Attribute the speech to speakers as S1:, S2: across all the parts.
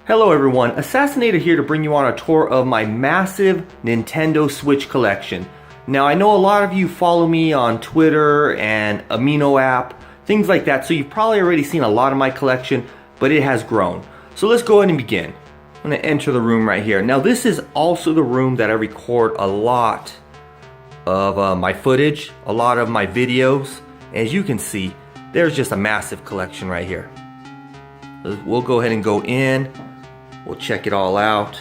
S1: Hello everyone, Assassinator here to bring you on a tour of my massive Nintendo Switch collection. Now I know a lot of you follow me on Twitter and Amino app, things like that, so you've probably already seen a lot of my collection, but it has grown. So let's go ahead and begin. I'm going to enter the room right here. Now this is also the room that I record a lot of my footage, a lot of my videos. As you can see, there's just a massive collection right here. We'll go ahead and go in. We'll check it all out.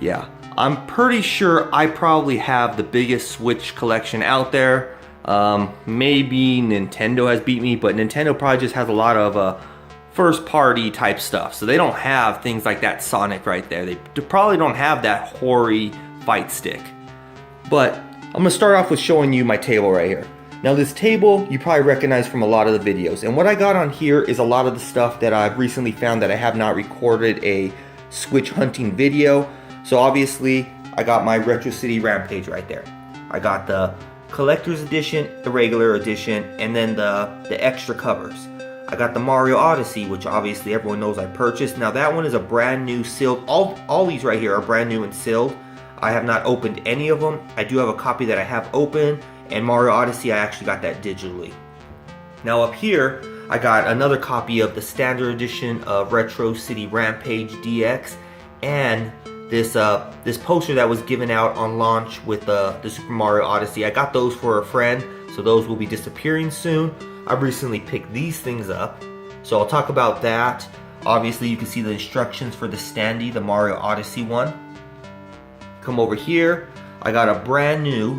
S1: Yeah, I'm pretty sure I probably have the biggest Switch collection out there. Maybe Nintendo has beat me, but Nintendo probably just has a lot of first party type stuff. So they don't have things like that Sonic right there. They probably don't have that hoary fight stick. But I'm gonna start off with showing you my table right here. Now this table you probably recognize from a lot of the videos, and what I got on here is a lot of the stuff that I've recently found that I have not recorded a Switch hunting video. So obviously I got my Retro City Rampage right there. I got the collector's edition, the regular edition, and then the extra covers. I got the Mario Odyssey, which obviously everyone knows I purchased. Now that one is a brand new sealed. All these right here are brand new and sealed. I have not opened any of them. I do have a copy that I have open. And Mario Odyssey, I actually got that digitally. Now up here, I got another copy of the standard edition of Retro City Rampage DX, and this poster that was given out on launch with the Super Mario Odyssey. I got those for a friend, so those will be disappearing soon. I've recently picked these things up, so I'll talk about that. Obviously, you can see the instructions for the standee, the Mario Odyssey one. Come over here, I got a brand new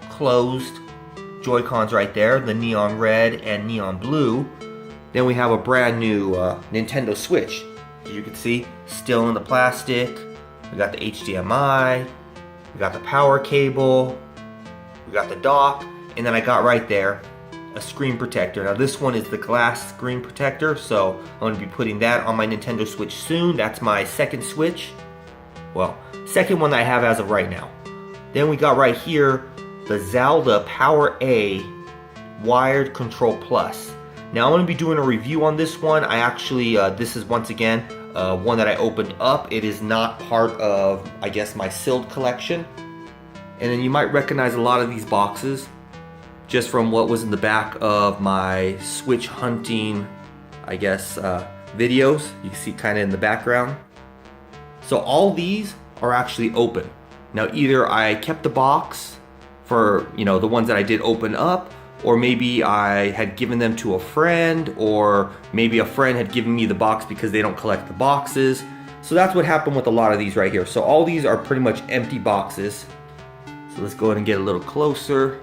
S1: closed Joy-Cons right there, the neon red and neon blue. Then we have a brand new Nintendo Switch. As you can see, still in the plastic. We got the HDMI, we got the power cable, we got the dock, and then I got right there a screen protector. Now this one is the glass screen protector, so I'm going to be putting that on my Nintendo Switch soon. That's my second Switch. Well, second one that I have as of right now. Then we got right here the Zelda Power A Wired Control Plus. Now I'm going to be doing a review on this one. I actually, this is once again one that I opened up. It is not part of, I guess, my sealed collection. And then you might recognize a lot of these boxes just from what was in the back of my Switch hunting, I guess, videos. You can see kind of in the background. So all these are actually open. Now either I kept the box for, you know, the ones that I did open up, or maybe I had given them to a friend, or maybe a friend had given me the box because they don't collect the boxes. So that's what happened with a lot of these right here. So all these are pretty much empty boxes. So let's go ahead and get a little closer.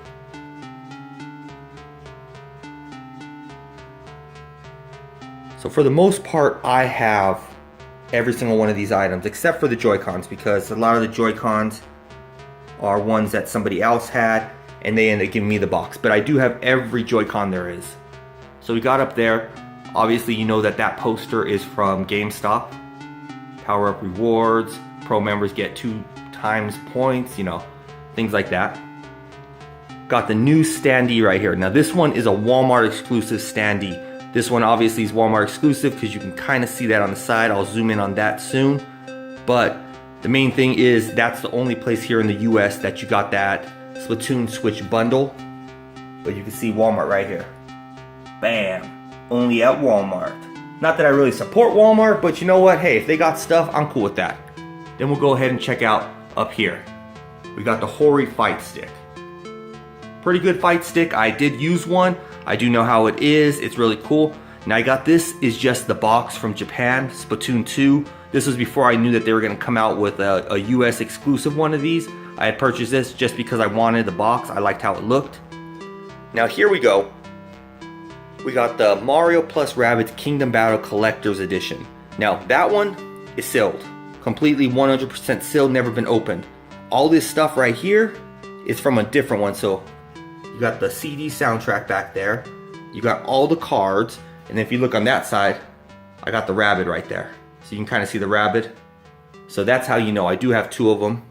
S1: So for the most part, I have every single one of these items except for the Joy-Cons, because a lot of the Joy-Cons are ones that somebody else had and they ended up giving me the box. But I do have every Joy-Con there is. So we got up there. Obviously you know that that poster is from GameStop. Power up rewards, pro members get 2 times points, you know, things like that. Got the new standee right here. Now this one is a Walmart exclusive standee. This one obviously is Walmart exclusive because you can kind of see that on the side. I'll zoom in on that soon. But the main thing is that's the only place here in the US that you got that Splatoon Switch bundle. But you can see Walmart right here. Bam! Only at Walmart. Not that I really support Walmart, but you know what? Hey, if they got stuff, I'm cool with that. Then we'll go ahead and check out up here. We got the Hori fight stick. Pretty good fight stick. I did use one. I do know how it is. It's really cool. Now I got this is just the box from Japan, Splatoon 2. This was before I knew that they were going to come out with a US exclusive one of these. I had purchased this just because I wanted the box. I liked how it looked. Now here we go. We got the Mario plus Rabbids Kingdom Battle Collector's Edition. Now that one is sealed. Completely 100% sealed, never been opened. All this stuff right here is from a different one. So you got the CD soundtrack back there. You got all the cards. And if you look on that side, I got the Rabbid right there. So you can kind of see the Rabbid. So that's how you know I do have 2 of them,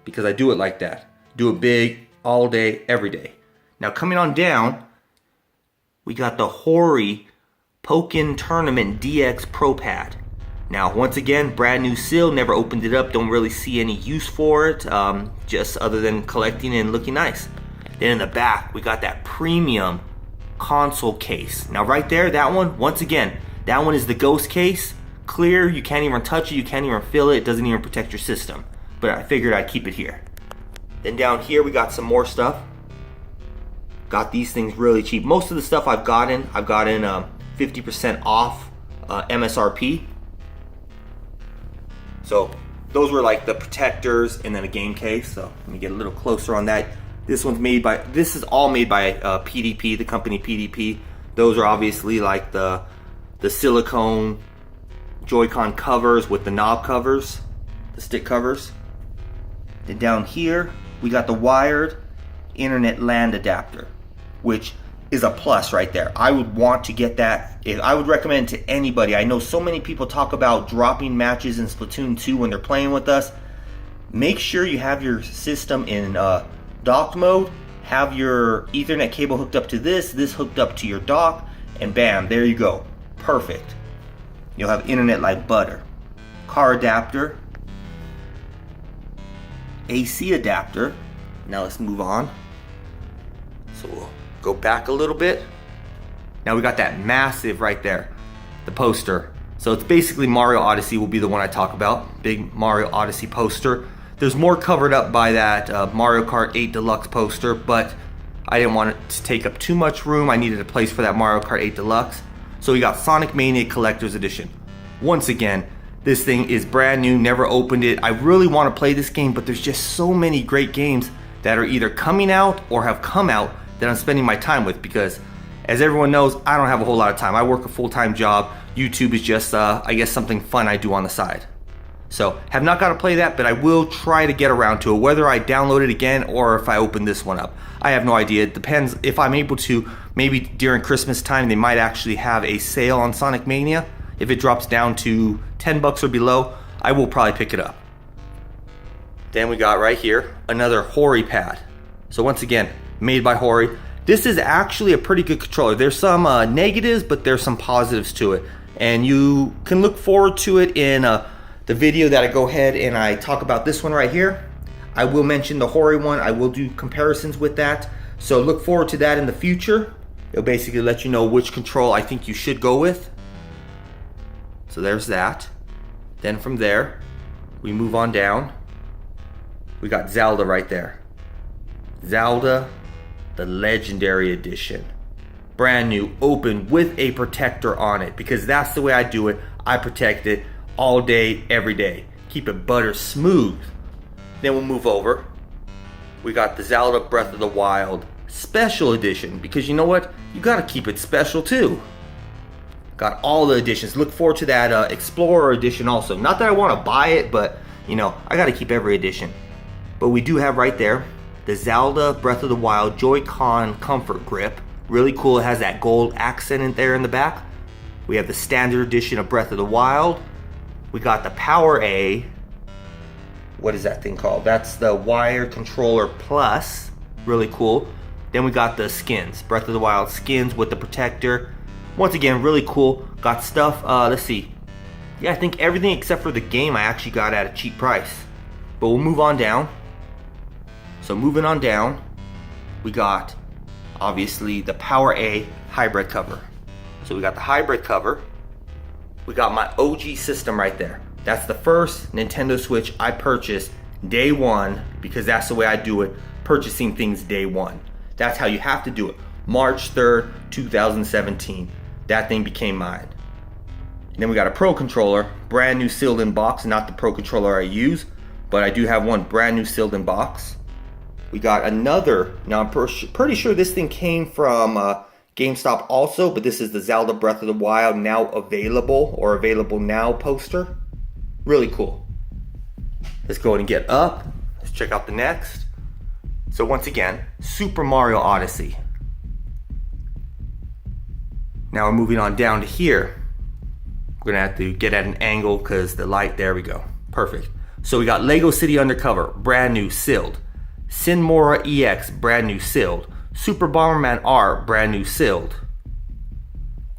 S1: because I do it like that. Do it big, all day, every day. Now coming on down, we got the Hori Pokken Tournament DX Pro Pad. Now, once again, brand new seal, never opened it up, don't really see any use for it, just other than collecting and looking nice. Then in the back, we got that premium console case. Now right there, that one, once again, that one is the ghost case. Clear, you can't even touch it, you can't even feel it, it doesn't even protect your system. But I figured I'd keep it here. Then down here, we got some more stuff. Got these things really cheap. Most of the stuff I've gotten 50% off MSRP. So those were like the protectors and then a game case. So let me get a little closer on that. This is all made by PDP, the company PDP. Those are obviously like the silicone Joy-Con covers with the knob covers, the stick covers. Then down here, we got the wired internet LAN adapter, which is a plus right there. I would want to get that. I would recommend to anybody. I know so many people talk about dropping matches in Splatoon 2 when they're playing with us. Make sure you have your system in dock mode, have your Ethernet cable hooked up to this hooked up to your dock, and bam, there you go. Perfect. You'll have internet like butter. Car adapter, AC adapter. Now let's move on. So we'll go back a little bit. Now we got that massive right there, the poster. So it's basically Mario Odyssey will be the one I talk about. Big Mario Odyssey poster. There's more covered up by that Mario Kart 8 Deluxe poster, but I didn't want it to take up too much room. I needed a place for that Mario Kart 8 Deluxe. So we got Sonic Mania Collector's Edition. Once again, this thing is brand new, never opened it. I really want to play this game, but there's just so many great games that are either coming out or have come out that I'm spending my time with, because as everyone knows, I don't have a whole lot of time. I work a full-time job. YouTube is just, I guess, something fun I do on the side. So, have not got to play that, but I will try to get around to it, whether I download it again or if I open this one up. I have no idea. It depends if I'm able to. Maybe during Christmas time, they might actually have a sale on Sonic Mania. If it drops down to 10 bucks or below, I will probably pick it up. Then we got right here, another Hori pad. So once again, made by Hori. This is actually a pretty good controller. There's some negatives, but there's some positives to it. And you can look forward to it in the video that I go ahead and I talk about this one right here. I will mention the Hori one. I will do comparisons with that. So look forward to that in the future. It'll basically let you know which control I think you should go with. So there's that. Then from there, we move on down. We got Zelda right there. Zelda, the Legendary Edition. Brand new, open with a protector on it, because that's the way I do it. I protect it all day, every day. Keep it butter smooth. Then we'll move over. We got the Zelda Breath of the Wild Special Edition, because you know what? You gotta keep it special too. Got all the editions. Look forward to that Explorer edition also. Not that I want to buy it, but you know, I gotta keep every edition. But we do have right there the Zelda Breath of the Wild Joy-Con Comfort Grip. Really cool. It has that gold accent in there in the back. We have the standard edition of Breath of the Wild. We got the Power A. What is that thing called? That's the Wired Controller Plus. Really cool. Then we got the skins. Breath of the Wild skins with the protector. Once again, really cool. Got stuff, let's see. Yeah, I think everything except for the game I actually got at a cheap price. But we'll move on down. So moving on down, we got obviously the Power A hybrid cover. So we got the hybrid cover. We got my OG system right there. That's the first Nintendo Switch I purchased day one, because that's the way I do it, purchasing things day one. That's how you have to do it. March 3rd, 2017. That thing became mine. And then we got a Pro Controller, brand new sealed in box, not the Pro Controller I use, but I do have one brand new sealed in box. We got another, now I'm pretty sure this thing came from GameStop also, but this is the Zelda Breath of the Wild now available, or available now poster. Really cool. Let's go ahead and get up. Let's check out the next. So once again, Super Mario Odyssey. Now we're moving on down to here. We're gonna have to get at an angle because the light, there we go. Perfect. So we got Lego City Undercover, brand new sealed. Sinmora EX, brand new sealed. Super Bomberman R, brand new sealed.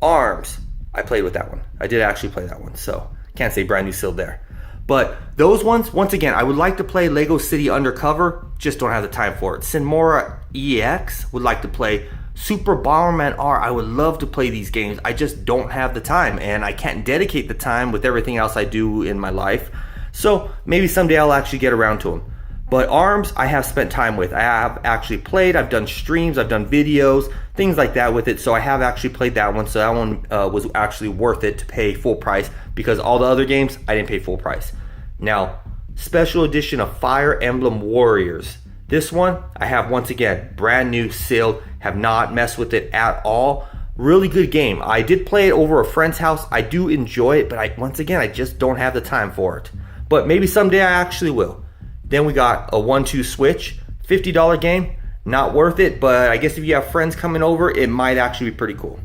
S1: ARMS, I played with that one. I did actually play that one, so can't say brand new sealed there. But those ones, once again, I would like to play Lego City Undercover, just don't have the time for it. Sinmora EX would like to play. Super Bomberman R, I would love to play these games. I just don't have the time, and I can't dedicate the time with everything else I do in my life. So maybe someday I'll actually get around to them. But ARMS, I have spent time with. I have actually played, I've done streams, I've done videos, things like that with it. So I have actually played that one. So that one was actually worth it to pay full price, because all the other games, I didn't pay full price. Now, special edition of Fire Emblem Warriors. This one, I have once again, brand new, sealed, have not messed with it at all. Really good game. I did play it over a friend's house. I do enjoy it, but once again, I just don't have the time for it. But maybe someday I actually will. Then we got a 1-2 Switch, $50 game, not worth it, but I guess if you have friends coming over, it might actually be pretty cool.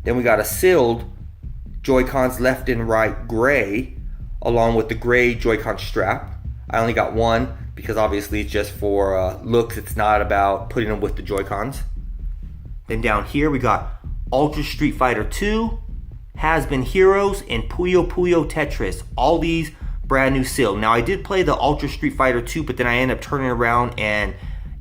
S1: Then we got a sealed Joy-Cons left and right gray, along with the gray Joy-Con strap. I only got one because obviously it's just for looks. It's not about putting them with the Joy-Cons. Then down here we got Ultra Street Fighter 2, Has Been Heroes, and Puyo Puyo Tetris. All these brand new sealed. Now I did play the Ultra Street Fighter 2, but then I ended up turning around and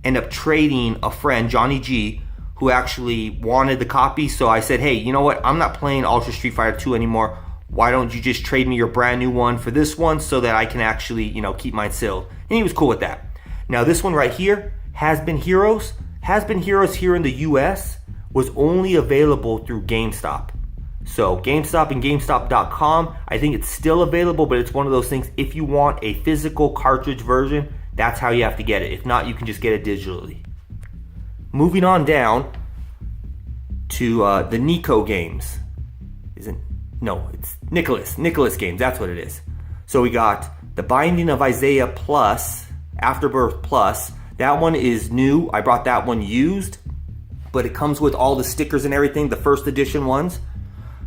S1: end up trading a friend, Johnny G, who actually wanted the copy. So I said, hey, you know what? I'm not playing Ultra Street Fighter 2 anymore. Why don't you just trade me your brand new one for this one so that I can actually, keep mine sealed? And he was cool with that. Now this one right here, Has Been Heroes. Has Been Heroes here in the US was only available through GameStop. So GameStop and GameStop.com, I think it's still available, but it's one of those things, if you want a physical cartridge version, that's how you have to get it. If not, you can just get it digitally. Moving on down to the Nico games. No, it's Nicholas games, that's what it is. So we got The Binding of Isaiah Plus, Afterbirth Plus. That one is new. I brought that one used, but it comes with all the stickers and everything, the first edition ones.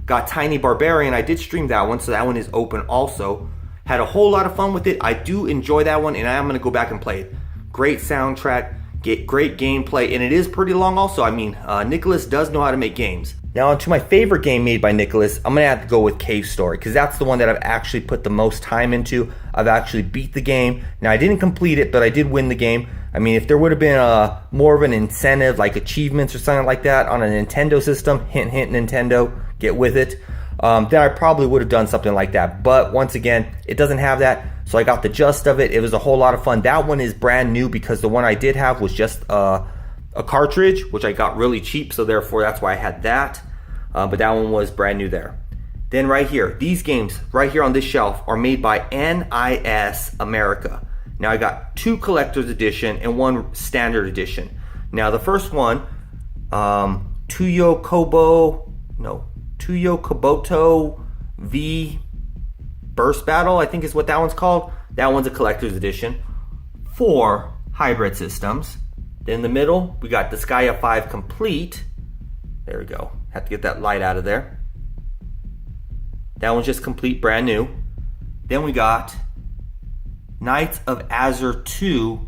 S1: Got Tiny Barbarian. I did stream that one, so that one is open also. Had a whole lot of fun with it. I do enjoy that one, and I am going to go back and play it. Great soundtrack, great gameplay, and it is pretty long also. I mean, Nicholas does know how to make games. Now, onto my favorite game made by Nicholas, I'm going to have to go with Cave Story, because that's the one that I've actually put the most time into. I've actually beat the game. Now, I didn't complete it, but I did win the game. I mean, if there would have been more of an incentive, like achievements or something like that on a Nintendo system, hint, hint, Nintendo, get with it, then I probably would have done something like that. But once again, it doesn't have that, so I got the gist of it. It was a whole lot of fun. That one is brand new because the one I did have was just a cartridge, which I got really cheap, so therefore that's why I had that. But that one was brand new there. Then right here, these games right here on this shelf are made by NIS America. Now I got 2 collector's edition and 1 standard edition. Now the first one, Tuyo Koboto V Burst Battle, I think is what that one's called. That one's a collector's edition. 4 hybrid systems. Then in the middle, we got Disgaea 5 Complete. There we go. Have to get that light out of there. That one's just complete, brand new. Then we got Knights of Azure 2,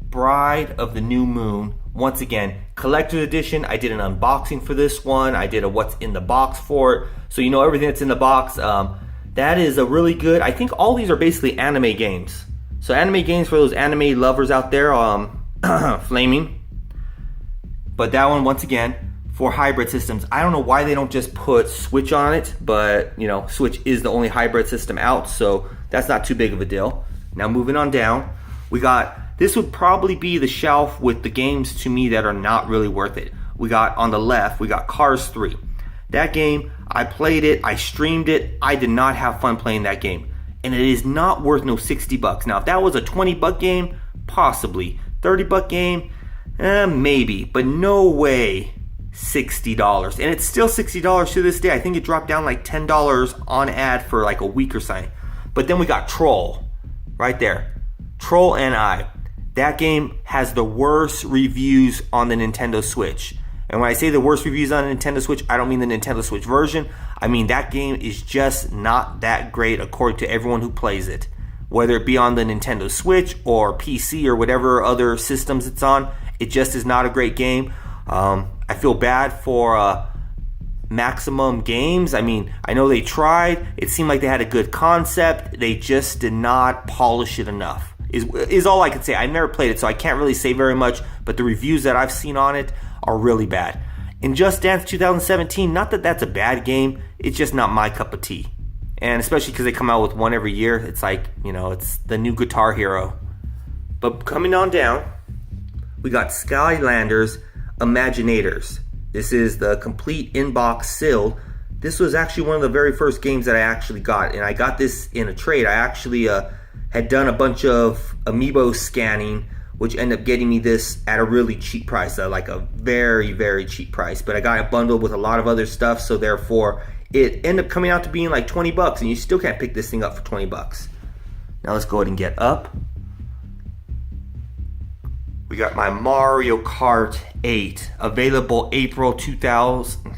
S1: Bride of the New Moon. Once again, collector's edition. I did an unboxing for this one. I did a what's in the box for it. So you know everything that's in the box. That is a really good, I think all these are basically anime games. So anime games for those anime lovers out there, flaming. But that one, once again, for hybrid systems. I don't know why they don't just put Switch on it, but Switch is the only hybrid system out, so that's not too big of a deal. Now moving on down, we got, this would probably be the shelf with the games to me that are not really worth it. We got on the left, we got Cars 3. That game, I played it, I streamed it, I did not have fun playing that game. And it is not worth no $60. Now if that was a $20 game, possibly. $30 game, maybe, but no way $60. And it's still $60 to this day. I think it dropped down like $10 on ad for like a week or something. But then we got Troll. Right there. Troll NI. That game has the worst reviews on the Nintendo Switch. And when I say the worst reviews on the Nintendo Switch, I don't mean the Nintendo Switch version. I mean that game is just not that great according to everyone who plays it. Whether it be on the Nintendo Switch or PC or whatever other systems it's on, it just is not a great game. I feel bad for Maximum Games. I mean, I know they tried. It seemed like they had a good concept. They just did not polish it enough. Is all I can say. I never played it, so I can't really say very much, but the reviews that I've seen on it are really bad. In Just Dance 2017, not that that's a bad game, it's just not my cup of tea. And especially because they come out with one every year, it's like, it's the new Guitar Hero. But coming on down, we got Skylanders Imaginators. This is the complete inbox sealed. This was actually one of the very first games that I actually got, and I got this in a trade. I actually had done a bunch of amiibo scanning, which ended up getting me this at a really cheap price, like a very, very cheap price. But I got it bundled with a lot of other stuff, so therefore it ended up coming out to being like 20 bucks, and you still can't pick this thing up for 20 bucks. Now let's go ahead and get up. We got my Mario Kart 8, available April 2000.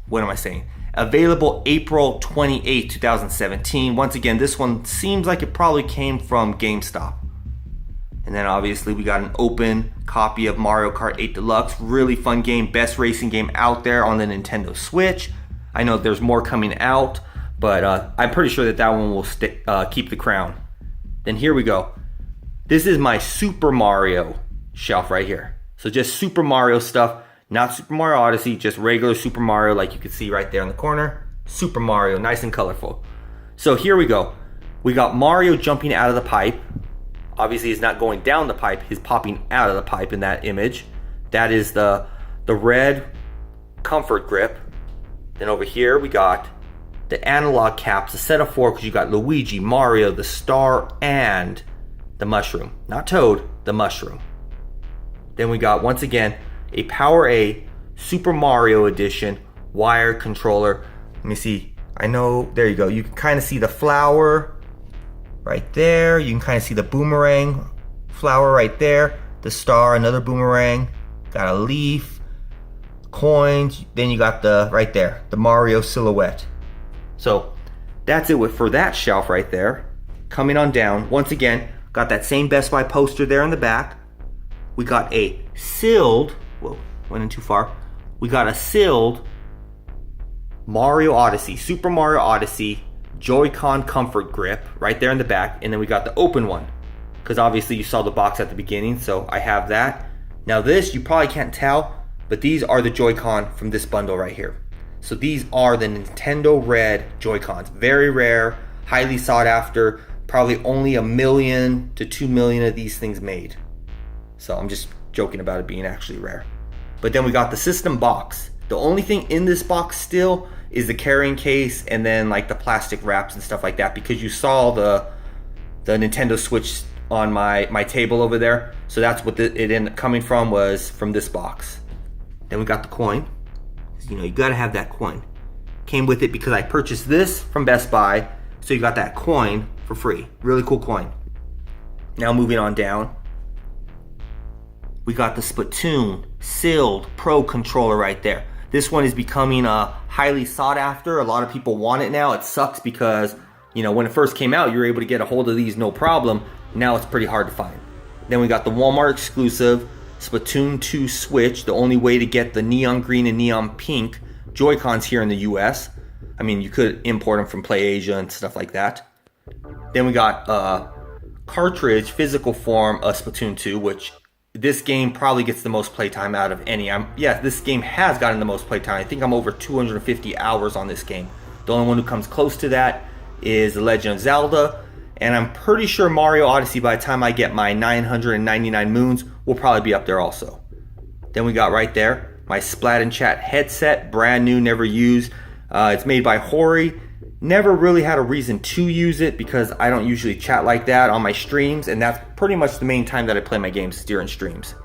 S1: What am I saying? Available April 28, 2017. Once again, this one seems like it probably came from GameStop. And then obviously we got an open copy of Mario Kart 8 Deluxe. Really fun game, best racing game out there on the Nintendo Switch. I know there's more coming out, but I'm pretty sure that one will keep the crown. Then here we go. This is my Super Mario shelf right here. So just Super Mario stuff, not Super Mario Odyssey, just regular Super Mario like you can see right there in the corner. Super Mario, nice and colorful. So here we go. We got Mario jumping out of the pipe. Obviously he's not going down the pipe, he's popping out of the pipe in that image. That is the red comfort grip. Then over here we got the analog caps, a set of 4, because you got Luigi, Mario, the star, and the mushroom. Not Toad, the mushroom. Then we got, once again, a Power A Super Mario Edition wired controller. Let me see. I know, there you go. You can kind of see the flower right there. You can kind of see the boomerang flower right there. The star, another boomerang. Got a leaf, coins. Then you got right there, the Mario silhouette. So that's it for that shelf right there. Coming on down, once again, got that same Best Buy poster there in the back. We got a sealed, whoa, went in too far. We got a sealed Mario Odyssey, Super Mario Odyssey Joy-Con comfort grip right there in the back. And then we got the open one, because obviously you saw the box at the beginning, so I have that. Now this, you probably can't tell, but these are the Joy-Con from this bundle right here. So these are the Nintendo Red Joy-Cons. Very rare, highly sought after, probably only 1 million to 2 million of these things made. So I'm just joking about it being actually rare. But then we got the system box. The only thing in this box still is the carrying case and then like the plastic wraps and stuff like that, because you saw the Nintendo Switch on my table over there. So that's what it ended up coming from, was from this box. Then we got the coin. You gotta have that coin. Came with it because I purchased this from Best Buy, so you got that coin for free. Really cool coin. Now moving on down, we got the Splatoon sealed Pro controller right there. This one is becoming highly sought after. A lot of people want it now. It sucks because, when it first came out, you were able to get a hold of these no problem. Now it's pretty hard to find. Then we got the Walmart exclusive Splatoon 2 Switch, the only way to get the neon green and neon pink Joy-Cons here in the US. I mean, you could import them from PlayAsia and stuff like that. Then we got cartridge physical form of Splatoon 2, which this game probably gets the most playtime out of any. This game has gotten the most playtime. I think I'm over 250 hours on this game. The only one who comes close to that is The Legend of Zelda. And I'm pretty sure Mario Odyssey, by the time I get my 999 moons, will probably be up there also. Then we got right there my Splat and Chat headset, brand new, never used. It's made by Hori. Never really had a reason to use it because I don't usually chat like that on my streams, and that's pretty much the main time that I play my games, is during streams.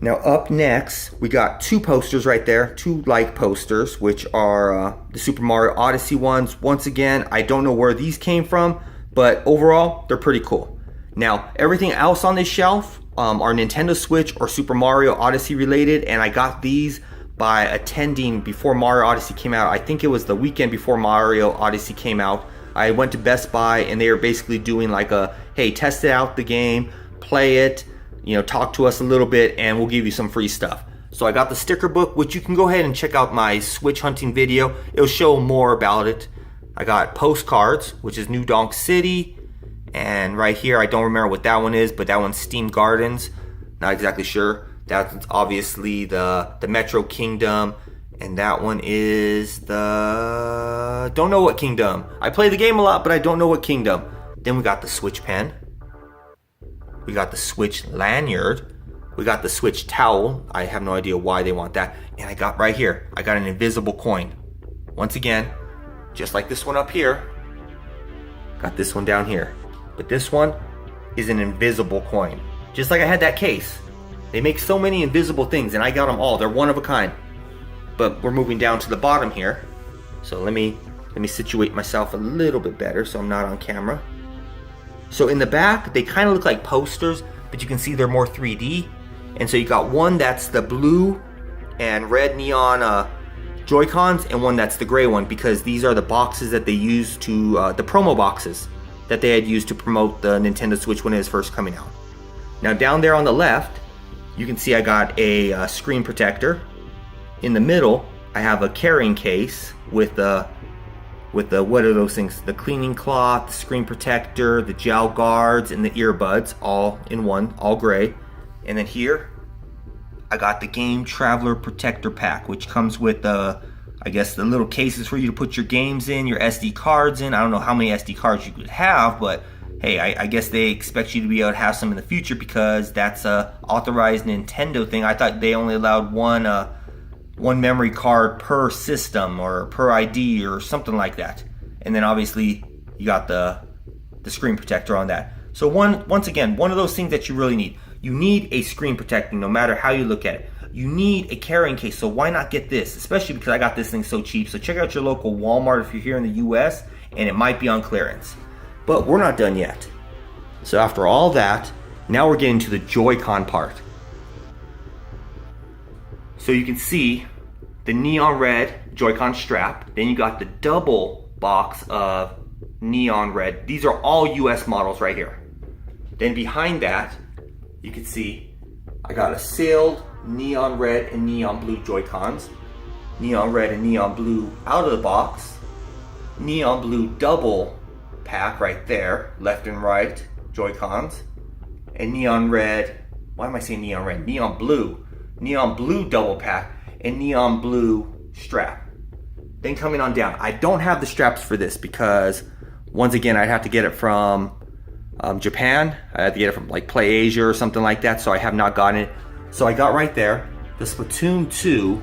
S1: Now up next, we got 2 posters right there, 2 like posters, which are the Super Mario Odyssey ones. Once again, I don't know where these came from, but overall, they're pretty cool. Now, everything else on this shelf are Nintendo Switch or Super Mario Odyssey related, and I got these by attending before Mario Odyssey came out. I think it was the weekend before Mario Odyssey came out. I went to Best Buy, and they were basically doing like hey, test out the game, play it, talk to us a little bit, and we'll give you some free stuff. So I got the sticker book, which you can go ahead and check out my Switch hunting video. It'll show more about it. I got postcards, which is New Donk City. And right here, I don't remember what that one is, but that one's Steam Gardens. Not exactly sure. That's obviously the Metro Kingdom. And that one is the... don't know what kingdom. I play the game a lot, but I don't know what kingdom. Then we got the Switch pen. We got the Switch lanyard. We got the Switch towel. I have no idea why they want that. And I got right here, I got an invisible coin. Once again, just like this one up here, got this one down here. But this one is an invisible coin. Just like I had that case. They make so many invisible things and I got them all. They're one of a kind. But we're moving down to the bottom here. So let me situate myself a little bit better so I'm not on camera. So in the back, they kind of look like posters, but you can see they're more 3D. And so you got one that's the blue and red neon Joy-Cons, and one that's the gray one, because these are the boxes that they used to, the promo boxes that they had used to promote the Nintendo Switch when it was first coming out. Now down there on the left, you can see I got a screen protector. In the middle, I have a carrying case with the what are those things? The cleaning cloth, the screen protector, the gel guards, and the earbuds, all in one, all gray. And then here, I got the Game Traveler Protector Pack, which comes with I guess the little cases for you to put your games in, your SD cards in. I don't know how many SD cards you could have, but hey, I guess they expect you to be able to have some in the future because that's a authorized Nintendo thing. I thought they only allowed one memory card per system or per ID or something like that. And then obviously you got the screen protector on that. So once again, one of those things that you really need. You need a screen protector no matter how you look at it. You need a carrying case, so why not get this? Especially because I got this thing so cheap. So check out your local Walmart if you're here in the US, and it might be on clearance. But we're not done yet. So after all that, now we're getting to the Joy-Con part. So you can see the neon red Joy-Con strap. Then you got the double box of neon red. These are all US models right here. Then behind that, you can see I got a sealed neon red and neon blue Joy-Cons. Neon red and neon blue out of the box. Neon blue double pack right there, left and right Joy-Cons. And neon red, why am I saying neon red? Neon blue double pack and neon blue strap. Then coming on down, I don't have the straps for this because once again I'd have to get it from Japan. I had to get it from like Play Asia or something like that, so I have not gotten it. So I got right there the Splatoon 2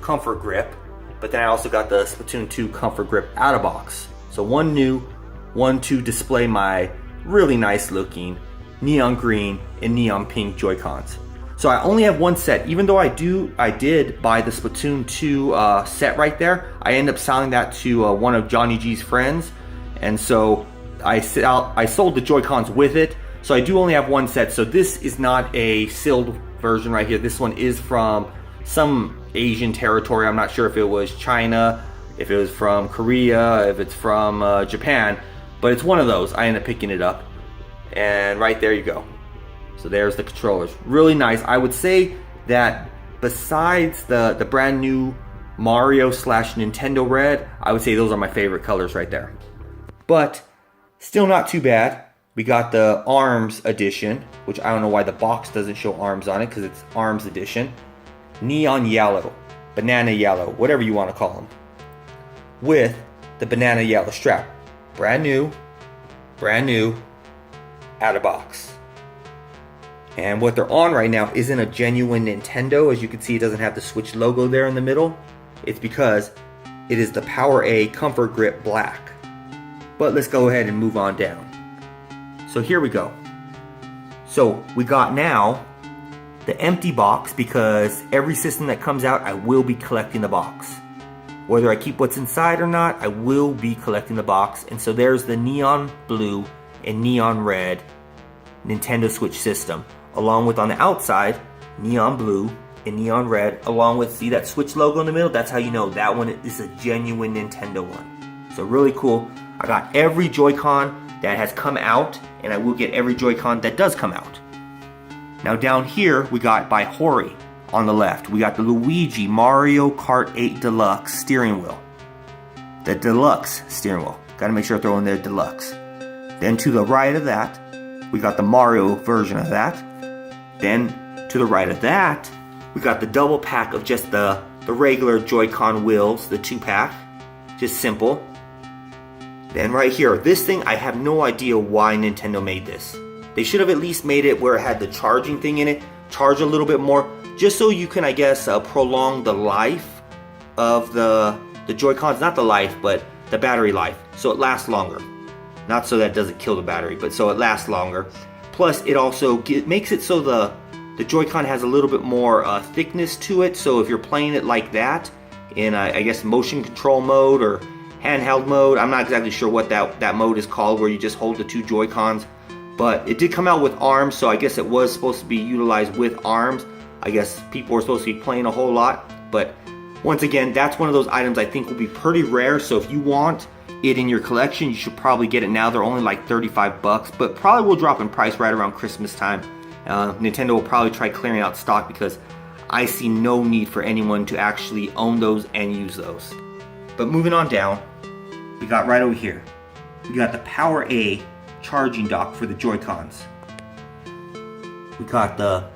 S1: Comfort Grip, but then I also got the Splatoon 2 Comfort Grip out of box. So one new, one to display my really nice looking neon green and neon pink Joy-Cons. So I only have one set, even though I did buy the Splatoon 2 set right there. I ended up selling that to one of Johnny G's friends, and so I sold the Joy-Cons with it. So I do only have one set. So this is not a sealed version right here. This one is from some Asian territory. I'm not sure if it was China, if it was from Korea, if it's from Japan, but it's one of those. I ended up picking it up, and right there you go. So there's the controllers. Really nice. I would say that besides the brand new Mario / Nintendo Red, I would say those are my favorite colors right there. But still not too bad. We got the ARMS edition, which I don't know why the box doesn't show ARMS on it because it's ARMS edition. Neon yellow, banana yellow, whatever you want to call them. With the banana yellow strap. Brand new, out of box. And what they're on right now isn't a genuine Nintendo. As you can see, it doesn't have the Switch logo there in the middle. It's because it is the Power A Comfort Grip Black. But let's go ahead and move on down. So here we go. So we got now the empty box, because every system that comes out, I will be collecting the box. Whether I keep what's inside or not, I will be collecting the box. And so there's the neon blue and neon red Nintendo Switch system, along with on the outside, neon blue and neon red, along with, see that Switch logo in the middle? That's how you know that one is a genuine Nintendo one. So really cool. I got every Joy-Con that has come out, and I will get every Joy-Con that does come out. Now down here, we got by Hori, on the left, we got the Luigi Mario Kart 8 Deluxe steering wheel. The deluxe steering wheel. Gotta make sure I throw in there deluxe. Then to the right of that, we got the Mario version of that. Then to the right of that, we got the double pack of just the regular Joy-Con wheels, the 2-pack. Just simple. Then right here, this thing, I have no idea why Nintendo made this. They should have at least made it where it had the charging thing in it, charge a little bit more, just so you can, I guess, prolong the life of the Joy-Cons. Not the life, but the battery life, so it lasts longer. Not so that it doesn't kill the battery, but so it lasts longer. Plus, it also makes it so the Joy-Con has a little bit more thickness to it, so if you're playing it like that, in, I guess, motion control mode or handheld mode, I'm not exactly sure what that mode is called, where you just hold the 2 Joy-Cons, but it did come out with arms, so I guess it was supposed to be utilized with arms. I guess people were supposed to be playing a whole lot, but once again, that's one of those items I think will be pretty rare, so if you want it in your collection, you should probably get it now. They're only like 35 bucks, but probably will drop in price right around Christmas time. Nintendo will probably try clearing out stock because I see no need for anyone to actually own those and use those. But moving on down, we got right over here, we got the Power A charging dock for the Joy-Cons. We got the,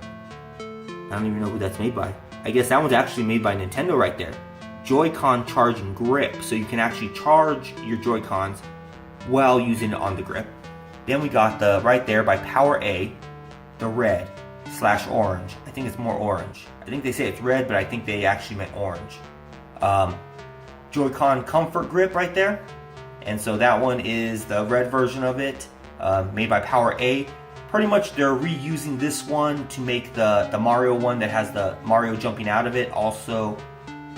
S1: I don't even know who that's made by. I guess that one's actually made by Nintendo right there. Joy-Con charging grip, so you can actually charge your Joy-Cons while using it on the grip. Then we got the, right there by Power A, the red / orange. I think it's more orange. I think they say it's red, but I think they actually meant orange. Joy-Con comfort grip right there. And so that one is the red version of it, made by Power A. Pretty much they're reusing this one to make the Mario one that has the Mario jumping out of it. Also,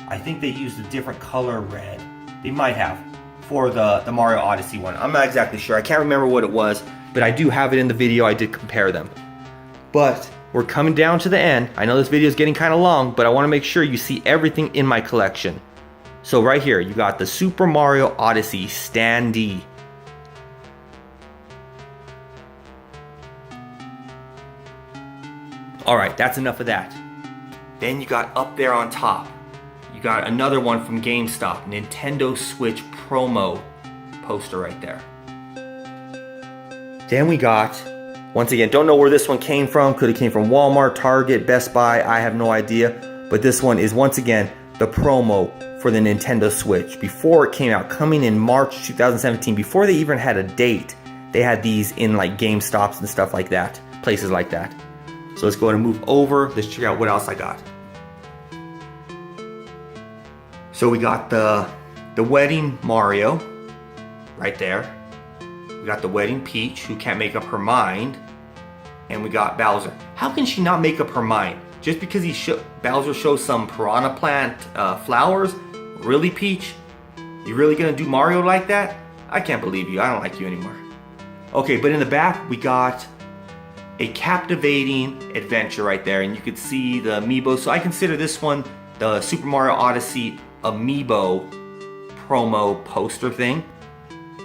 S1: I think they used a different color red. They might have for the Mario Odyssey one. I'm not exactly sure. I can't remember what it was, but I do have it in the video. I did compare them. But we're coming down to the end. I know this video is getting kind of long, but I want to make sure you see everything in my collection. So right here, you got the Super Mario Odyssey standee. Alright, that's enough of that. Then you got up there on top, you got another one from GameStop, Nintendo Switch promo poster right there. Then we got, once again, don't know where this one came from. Could have came from Walmart, Target, Best Buy, I have no idea. But this one is once again the promo for the Nintendo Switch. Before it came out, coming in March 2017, before they even had a date, they had these in like GameStops and stuff like that, places like that. So let's go ahead and move over. Let's check out what else I got. So we got the Wedding Mario right there. We got the Wedding Peach, who can't make up her mind. And we got Bowser. How can she not make up her mind? Just because Bowser shows some piranha plant flowers? Really, Peach? You really gonna do Mario like that? I can't believe you. I don't like you anymore. Okay, but in the back, we got a captivating adventure right there, and you could see the amiibo. So I consider this one the Super Mario Odyssey amiibo promo poster thing.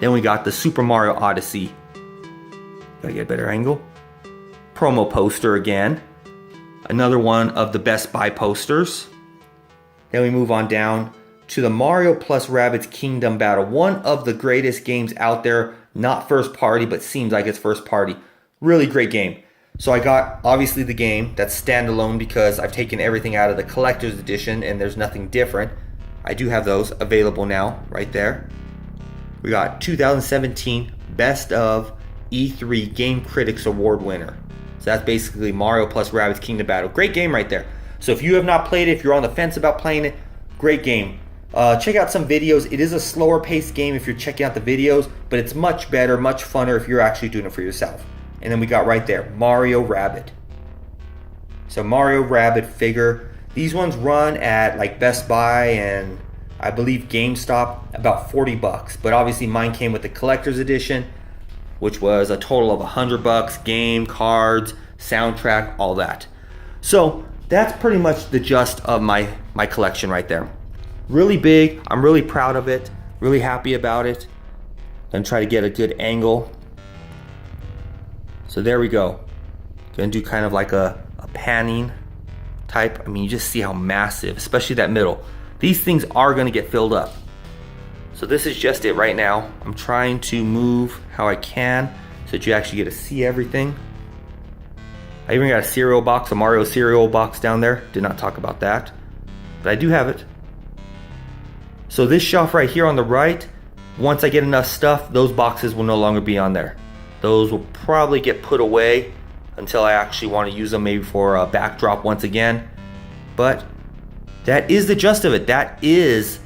S1: Then we got the Super Mario Odyssey, gotta get a better angle, promo poster again. Another one of the Best Buy posters. Then we move on down to the Mario plus Rabbids Kingdom Battle, one of the greatest games out there. Not first party, but seems like it's first party. Really great game. So I got, obviously, the game that's standalone because I've taken everything out of the collector's edition and there's nothing different. I do have those available now, right there. We got 2017 Best of E3 Game Critics Award winner. So that's basically Mario plus Rabbids Kingdom Battle. Great game right there. So if you have not played it, if you're on the fence about playing it, great game. Check out some videos. It is a slower paced game if you're checking out the videos, but it's much better, much funner if you're actually doing it for yourself. And then we got right there, Mario Rabbid. So Mario Rabbid figure. These ones run at like Best Buy and I believe GameStop about 40 bucks. But obviously mine came with the collector's edition, which was a total of 100 bucks, game, cards, soundtrack, all that. So that's pretty much the gist of my collection right there. Really big. I'm really proud of it. Really happy about it. Gonna try to get a good angle. So there we go. Gonna do kind of like a panning type, I mean, you just see how massive, especially that middle. These things are going to get filled up. So this is just it right now. I'm trying to move how I can so that you actually get to see everything. I even got a cereal box, a Mario cereal box down there. Did not talk about that, but I do have it. So this shelf right here on the right, once I get enough stuff, those boxes will no longer be on there. Those will probably get put away until I actually want to use them, maybe for a backdrop once again. But that is the gist of it. That is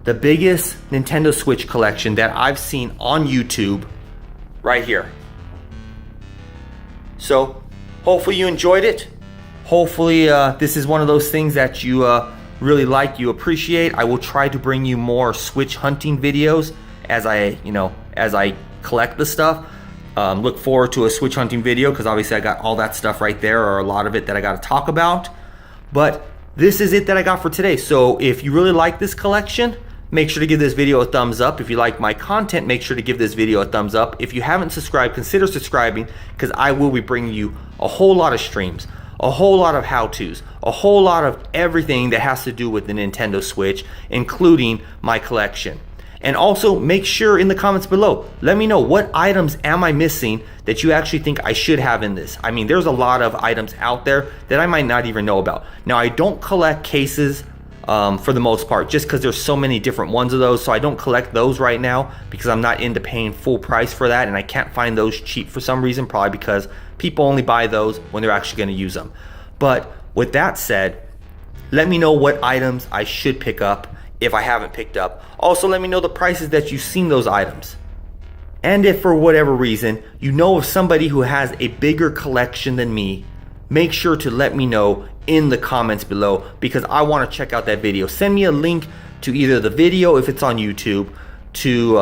S1: the biggest Nintendo Switch collection that I've seen on YouTube right here. So hopefully you enjoyed it. Hopefully this is one of those things that you really like, you appreciate. I will try to bring you more Switch hunting videos as I collect the stuff. Look forward to a Switch hunting video, because obviously I got all that stuff right there, or a lot of it that I got to talk about. But this is it that I got for today. So if you really like this collection, make sure to give this video a thumbs up. If you like my content, make sure to give this video a thumbs up. If you haven't subscribed, consider subscribing, because I will be bringing you a whole lot of streams, a whole lot of how-tos, a whole lot of everything that has to do with the Nintendo Switch, including my collection. And also make sure in the comments below, let me know what items am I missing that you actually think I should have in this. I mean, there's a lot of items out there that I might not even know about. Now, I don't collect cases for the most part, just because there's so many different ones of those. So I don't collect those right now because I'm not into paying full price for that, and I can't find those cheap for some reason, probably because people only buy those when they're actually going to use them. But with that said, let me know what items I should pick up if I haven't picked up. Also, let me know the prices that you've seen those items. And if for whatever reason you know of somebody who has a bigger collection than me, make sure to let me know in the comments below, because I want to check out that video. Send me a link to either the video if it's on YouTube, to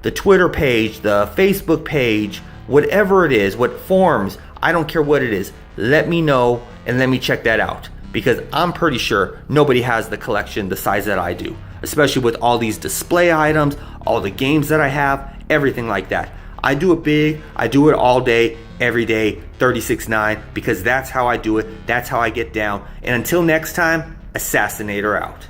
S1: the Twitter page, the Facebook page, whatever it is, what forms, I don't care what it is. Let me know and let me check that out, because I'm pretty sure nobody has the collection the size that I do, especially with all these display items, all the games that I have, everything like that. I do it big, I do it all day, every day, 36/9, because that's how I do it, that's how I get down. And until next time, Assassinator out.